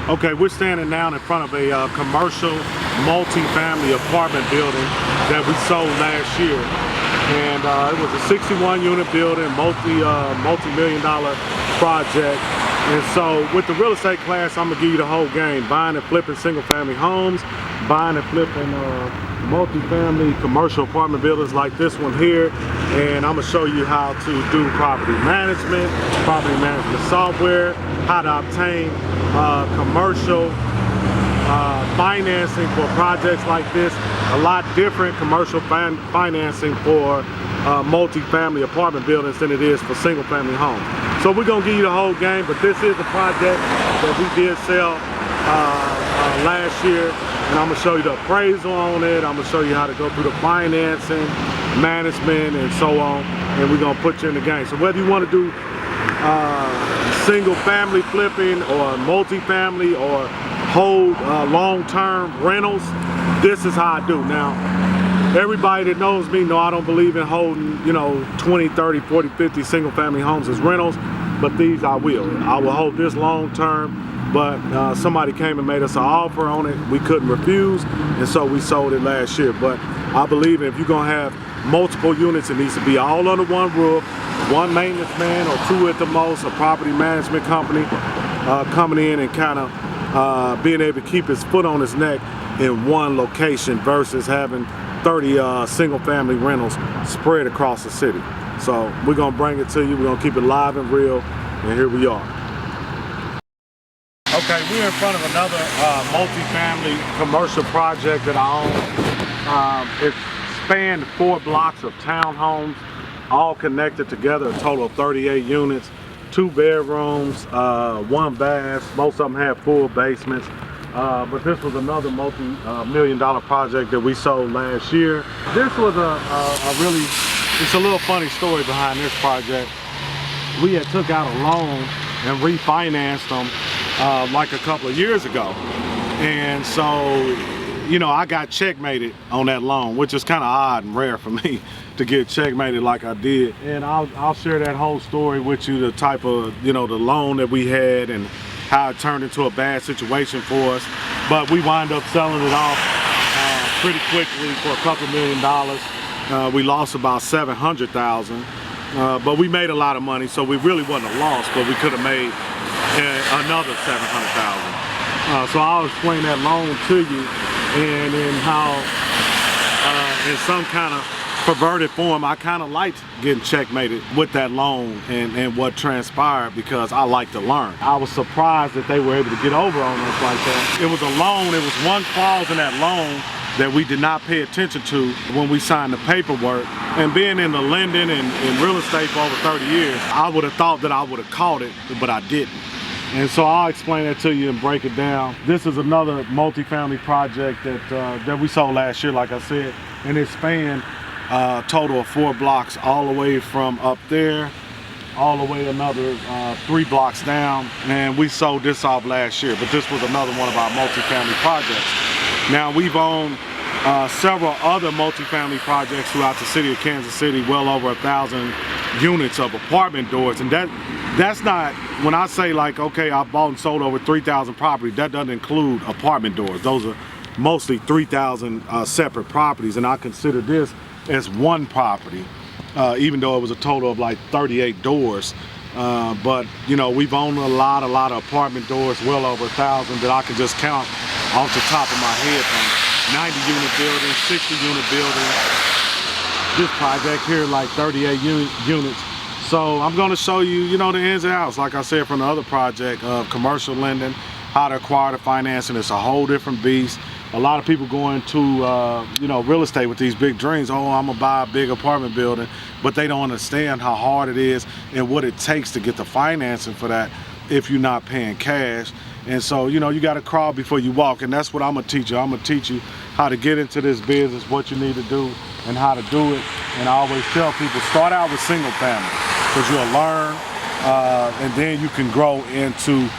Okay, we're standing now in front of a commercial multi-family apartment building that we sold last year. And it was a 61 unit building, multi-million dollar project. And so with the real estate class, I'm gonna give you the whole game. Buying and flipping single family homes, buying and flipping multi-family commercial apartment buildings like this one here. And I'm gonna show you how to do property management software, how to obtain commercial financing for projects like this. A lot different commercial financing for multi-family apartment buildings than it is for single family homes. So we're gonna give you the whole game, but this is a project that we did sell last year, and I'm gonna show you the appraisal on it. I'm gonna show you how to go through the financing, management, and so on, and we're gonna put you in the game. So whether you want to do single family flipping or multi-family or hold long-term rentals, this is how I do. Now, everybody that knows me know I don't believe in holding, 20, 30, 40, 50 single family homes as rentals, but these I will. I will hold this long-term, but somebody came and made us an offer on it. We couldn't refuse, and so we sold it last year. But I believe if you're gonna have multiple units, it needs to be all under one roof, one maintenance man or two at the most, a property management company coming in and kind of being able to keep his foot on his neck in one location versus having 30 single family rentals spread across the city. So we're gonna bring it to you, we're gonna keep it live and real, and here we are. Okay, we're in front of another multi-family commercial project that I own. It spanned 4 blocks of townhomes, all connected together, a total of 38 units, 2 bedrooms, 1 bath. Most of them have full basements. But this was another multi-million dollar project that we sold last year. This was it's a little funny story behind this project. We had took out a loan and refinanced them like a couple of years ago. And so, I got checkmated on that loan, which is kind of odd and rare for me to get checkmated like I did. And I'll share that whole story with you, the type of, the loan that we had and how it turned into a bad situation for us. But we wind up selling it off pretty quickly for a couple $1 million. We lost about $700,000, but we made a lot of money, so we really wasn't a loss, but we could have made another $700,000. So I'll explain that loan to you, and in how, in some kind of perverted form, I kind of liked getting checkmated with that loan and what transpired, because I like to learn. I was surprised that they were able to get over on us like that. It was a loan, it was one clause in that loan that we did not pay attention to when we signed the paperwork. And being in the lending and real estate for over 30 years, I would have thought that I would have caught it, but I didn't. And so I'll explain that to you and break it down. This is another multifamily project that we sold last year, like I said, and it spanned a total of 4 blocks, all the way from up there, all the way another 3 blocks down. And we sold this off last year, but this was another one of our multifamily projects. Now, we've owned several other multifamily projects throughout the city of Kansas City, well over 1,000 units of apartment doors. And that's not, when I say like, okay, I bought and sold over 3,000 properties, that doesn't include apartment doors. Those are mostly 3,000 separate properties, and I consider this as one property, even though it was a total of like 38 doors. But we've owned a lot of apartment doors, well over 1,000 that I can just count off the top of my head, from 90 unit buildings, 60 unit buildings. This project here, like 38 units. So I'm going to show you, the ins and outs, like I said, from the other project of commercial lending, how to acquire the financing. It's a whole different beast. A lot of people go into real estate with these big dreams. Oh, I'm gonna buy a big apartment building, but they don't understand how hard it is and what it takes to get the financing for that if you're not paying cash. And so, you got to crawl before you walk, and that's what I'm gonna teach you. I'm gonna teach you how to get into this business, what you need to do, and how to do it. And I always tell people, start out with single family, because you'll learn, and then you can grow into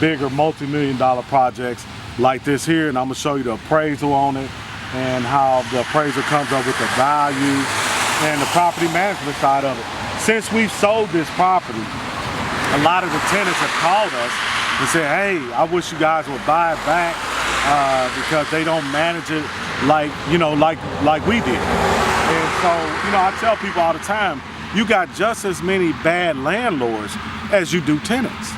bigger multi-million dollar projects like this here. And I'm gonna show you the appraisal on it and how the appraiser comes up with the value and the property management side of it. Since we've sold this property, a lot of the tenants have called us and say, hey, I wish you guys would buy it back because they don't manage it like we did. And so, I tell people all the time, you got just as many bad landlords as you do tenants.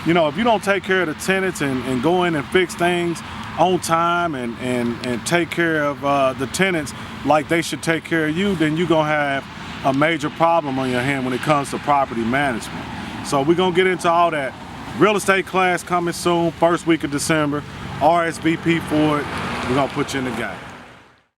If you don't take care of the tenants and go in and fix things on time and take care of the tenants like they should take care of you, then you're gonna have a major problem on your hand when it comes to property management. So we're gonna get into all that. Real estate class coming soon, first week of December. RSVP for it. We're gonna put you in the game.